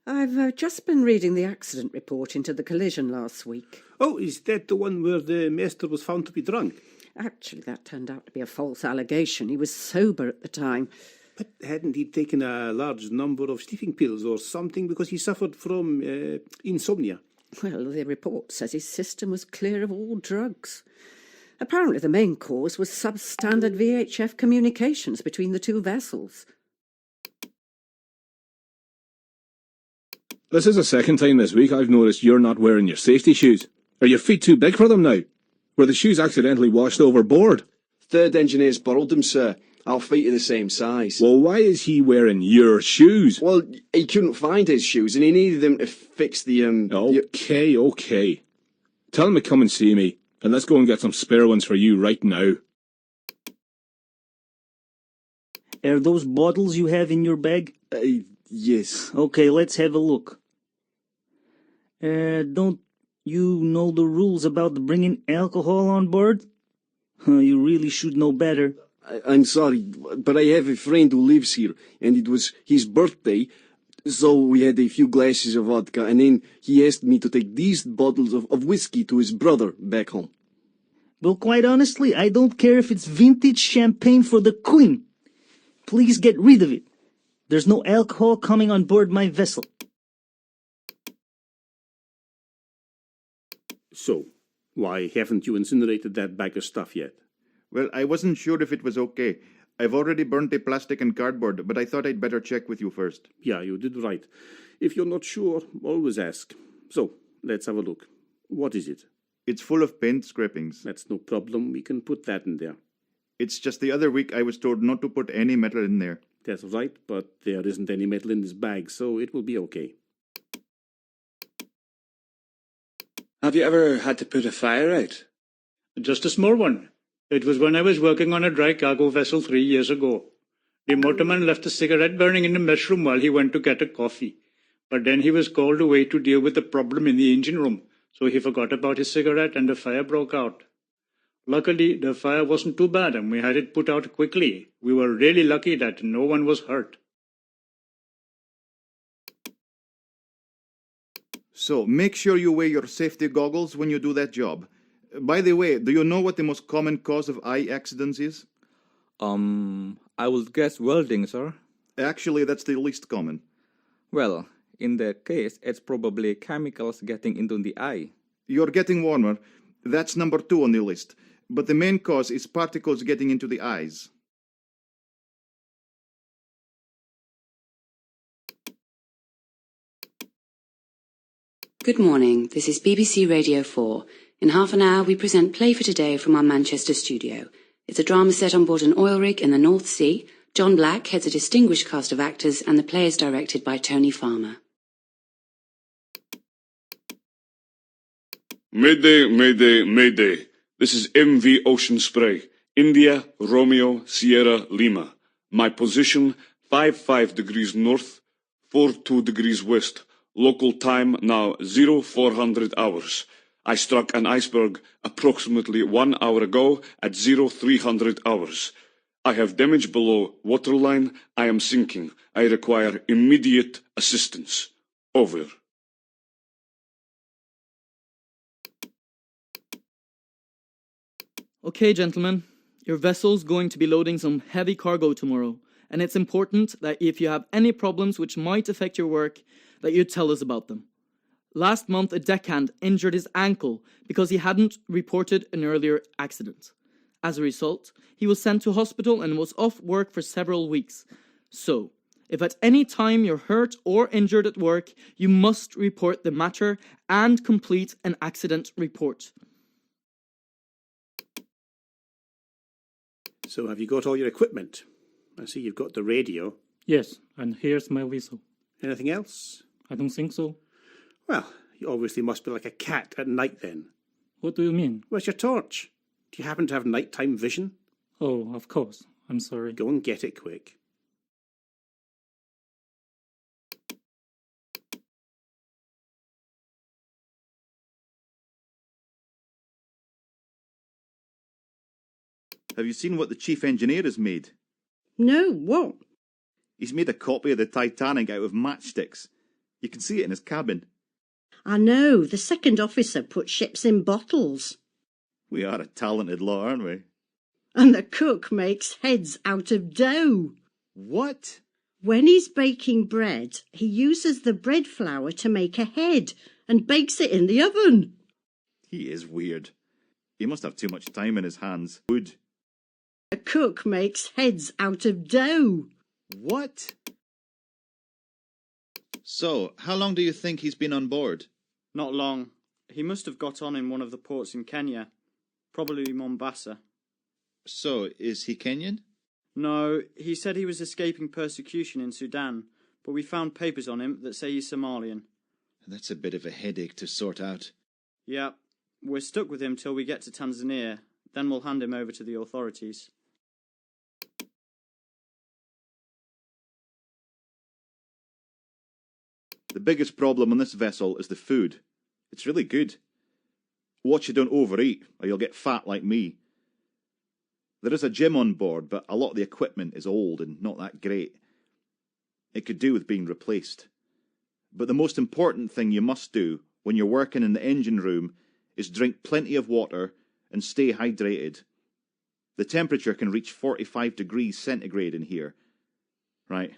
I've just been reading the accident report into the collision last week. Oh, is that the one where the master was found to be drunk? Actually, that turned out to be a false allegation. He was sober at the time. But hadn't he taken a large number of sleeping pills or something because he suffered from insomnia? Well, the report says his system was clear of all drugs. Apparently the main cause was substandard VHF communications between the two vessels. This is the second time this week I've noticed you're not wearing your safety shoes. Are your feet too big for them now? Were the shoes accidentally washed overboard? Third engineer's borrowed them, sir. Our feet are the same size. Well, why is he wearing your shoes? Well, he couldn't find his shoes and he needed them to fix the, Okay. Tell him to come and see me, and let's go and get some spare ones for you right now. Are those bottles you have in your bag? Yes. Okay, let's have a look. Don't you know the rules about bringing alcohol on board? You really should know better. I'm sorry, but I have a friend who lives here, and it was his birthday, so we had a few glasses of vodka, and then he asked me to take these bottles of whiskey to his brother back home. Well, quite honestly, I don't care if it's vintage champagne for the Queen. Please get rid of it. There's no alcohol coming on board my vessel. So, why haven't you incinerated that bag of stuff yet? Well, I wasn't sure if it was okay. I've already burnt the plastic and cardboard, but I thought I'd better check with you first. Yeah, you did right. If you're not sure, always ask. So, let's have a look. What is it? It's full of paint scrapings. That's no problem. We can put that in there. It's just the other week I was told not to put any metal in there. That's right, but there isn't any metal in this bag, so it will be okay. Have you ever had to put a fire out? Just a small one. It was when I was working on a dry cargo vessel 3 years ago. The motorman left a cigarette burning in the mess room while he went to get a coffee. But then he was called away to deal with the problem in the engine room, so he forgot about his cigarette and the fire broke out. Luckily, the fire wasn't too bad and we had it put out quickly. We were really lucky that no one was hurt. So, make sure you wear your safety goggles when you do that job. By the way, do you know what the most common cause of eye accidents is? I would guess welding, sir. Actually, that's the least common. Well, in that case, it's probably chemicals getting into the eye. You're getting warmer. That's number 2 on the list. But the main cause is particles getting into the eyes. Good morning, this is BBC Radio 4. In half an hour we present Play for Today from our Manchester studio. It's a drama set on board an oil rig in the North Sea. John Black heads a distinguished cast of actors and the play is directed by Tony Farmer. Mayday, mayday, mayday. This is MV Ocean Spray. India, Romeo, Sierra, Lima. My position, 55 degrees north, 42 degrees west. Local time now 0400 hours. I struck an iceberg approximately 1 hour ago at 0300 hours. I have damage below waterline. I am sinking. I require immediate assistance. Over. Okay, gentlemen, your vessel's going to be loading some heavy cargo tomorrow, and it's important that if you have any problems which might affect your work, that you tell us about them. Last month, a deckhand injured his ankle because he hadn't reported an earlier accident. As a result, he was sent to hospital and was off work for several weeks. So, if at any time you're hurt or injured at work, you must report the matter and complete an accident report. So have you got all your equipment? I see you've got the radio. Yes, and here's my whistle. Anything else? I don't think so. Well, you obviously must be like a cat at night then. What do you mean? Where's your torch? Do you happen to have nighttime vision? Oh, of course. I'm sorry. Go and get it quick. Have you seen what the chief engineer has made? No, what? He's made a copy of the Titanic out of matchsticks. You can see it in his cabin. I know, the second officer put ships in bottles. We are a talented lot, aren't we? And the cook makes heads out of dough. What? When he's baking bread, he uses the bread flour to make a head and bakes it in the oven. He is weird. He must have too much time in his hands. Wood. The cook makes heads out of dough. What? So, how long do you think he's been on board? Not long. He must have got on in one of the ports in Kenya. Probably Mombasa. So, is he Kenyan? No, he said he was escaping persecution in Sudan, but we found papers on him that say he's Somalian. That's a bit of a headache to sort out. Yeah, we're stuck with him till we get to Tanzania, then we'll hand him over to the authorities. The biggest problem on this vessel is the food. It's really good. Watch you don't overeat, or you'll get fat like me. There is a gym on board, but a lot of the equipment is old and not that great. It could do with being replaced. But the most important thing you must do when you're working in the engine room is drink plenty of water and stay hydrated. The temperature can reach 45 degrees centigrade in here. Right,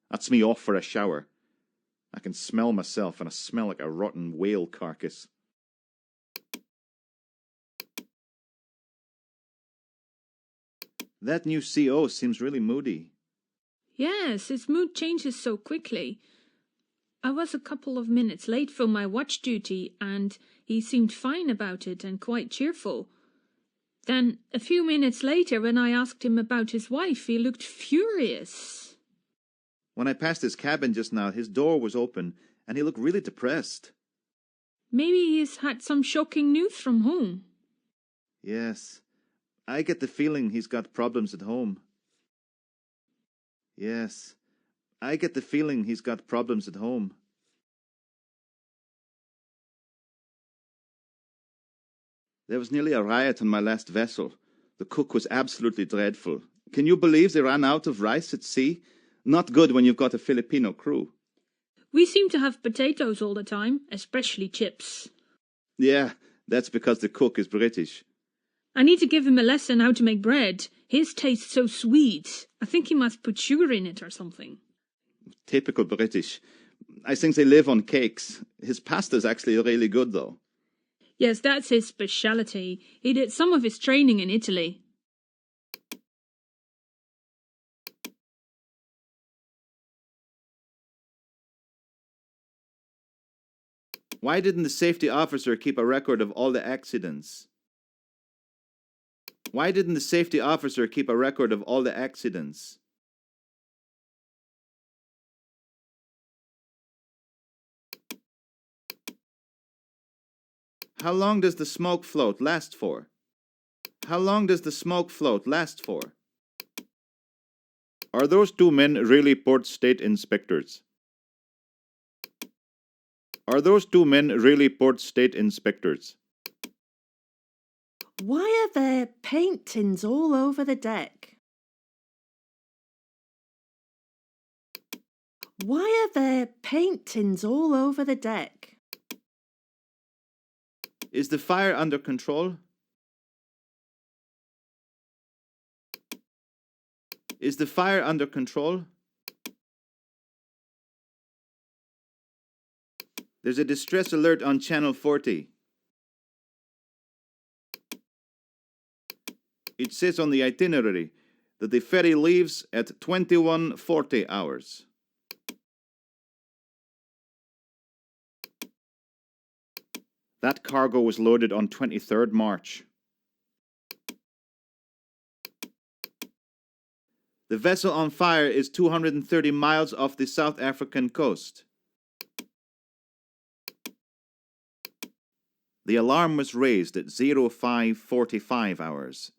that's me off for a shower. I can smell myself and I smell like a rotten whale carcass. That new CO seems really moody. Yes, his mood changes so quickly. I was a couple of minutes late for my watch duty, and he seemed fine about it and quite cheerful. Then, a few minutes later, when I asked him about his wife, he looked furious. When I passed his cabin just now, his door was open, and he looked really depressed. Maybe he's had some shocking news from home. Yes, I get the feeling he's got problems at home. Yes, I get the feeling he's got problems at home. There was nearly a riot on my last vessel. The cook was absolutely dreadful. Can you believe they ran out of rice at sea? Not good when you've got a Filipino crew. We seem to have potatoes all the time, especially chips. Yeah, that's because the cook is British. I need to give him a lesson how to make bread. His tastes so sweet. I think he must put sugar in it or something. Typical British. I think they live on cakes. His pasta's actually really good, though. Yes, that's his speciality. He did some of his training in Italy. Why didn't the safety officer keep a record of all the accidents? Why didn't the safety officer keep a record of all the accidents? How long does the smoke float last for? How long does the smoke float last for? Are those two men really Port State inspectors? Are those two men really Port State inspectors? Why are there paint tins all over the deck? Why are there paint tins all over the deck? Is the fire under control? Is the fire under control? There's a distress alert on Channel 40. It says on the itinerary that the ferry leaves at 21:40 hours. That cargo was loaded on 23rd March. The vessel on fire is 230 miles off the South African coast. The alarm was raised at 05:45 hours.